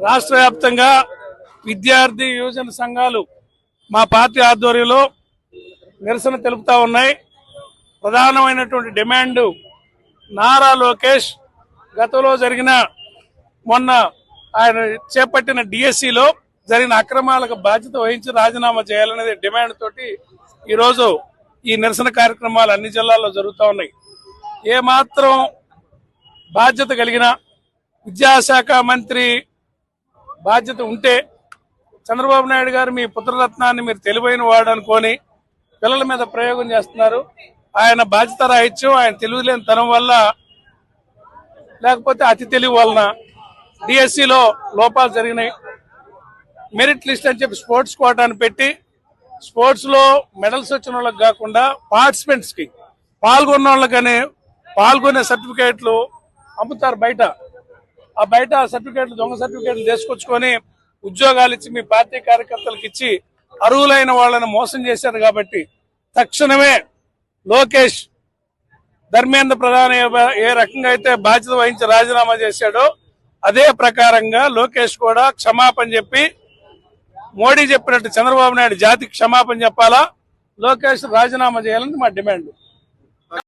రాష్ట్ర వ్యాప్తంగా విద్యార్థి యువజన సంఘాలు మా పార్టీ ఆధ్వర్యంలో నిరసన తెలుపుతా ఉన్నాయి. ప్రధానమైనటువంటి డిమాండ్ నారా లోకేష్ గతంలో జరిగిన మొన్న ఆయన చేపట్టిన డిఎస్సిలో జరిగిన అక్రమాలకు బాధ్యత వహించి రాజీనామా చేయాలనేది డిమాండ్ తోటి ఈరోజు ఈ నిరసన కార్యక్రమాలు అన్ని జిల్లాల్లో జరుగుతూ ఉన్నాయి. ఏమాత్రం బాధ్యత కలిగిన విద్యాశాఖ మంత్రి బాధ్యత ఉంటే చంద్రబాబు నాయుడు గారు మీ పుత్రరత్నాన్ని మీరు తెలివైన వాడు అనుకొని పిల్లల మీద ప్రయోగం చేస్తున్నారు. ఆయన బాధ్యత రాహిత్యం, ఆయన తెలివిలేని తనం వల్ల లేకపోతే అతి తెలివి వలన డిఎస్సిలో లోపాలు జరిగినాయి. మెరిట్ లిస్ట్ అని చెప్పి స్పోర్ట్స్ కోటాను పెట్టి స్పోర్ట్స్ లో మెడల్స్ వచ్చిన వాళ్ళకి కాకుండా పార్టిసిపెంట్స్ కి పాల్గొన్న వాళ్ళకని పాల్గొనే సర్టిఫికేట్లు అమ్ముతారు బయట. ఆ బయట సర్టిఫికేట్లు దొంగ సర్టిఫికేట్లు తీసుకొచ్చుకొని ఉద్యోగాలు ఇచ్చి మీ పార్టీ కార్యకర్తలకు ఇచ్చి అర్హులైన వాళ్ళని మోసం చేశారు. కాబట్టి తక్షణమే లోకేష్ ధర్మేంద్ర ప్రధాన్ ఏ రకంగా అయితే బాధ్యత వహించి రాజీనామా చేశాడో అదే ప్రకారంగా లోకేష్ కూడా క్షమాపణ చెప్పి మోడీ చెప్పినట్టు చంద్రబాబు నాయుడు జాతికి క్షమాపణ చెప్పాలా, లోకేష్ రాజీనామా చేయాలని మా డిమాండ్.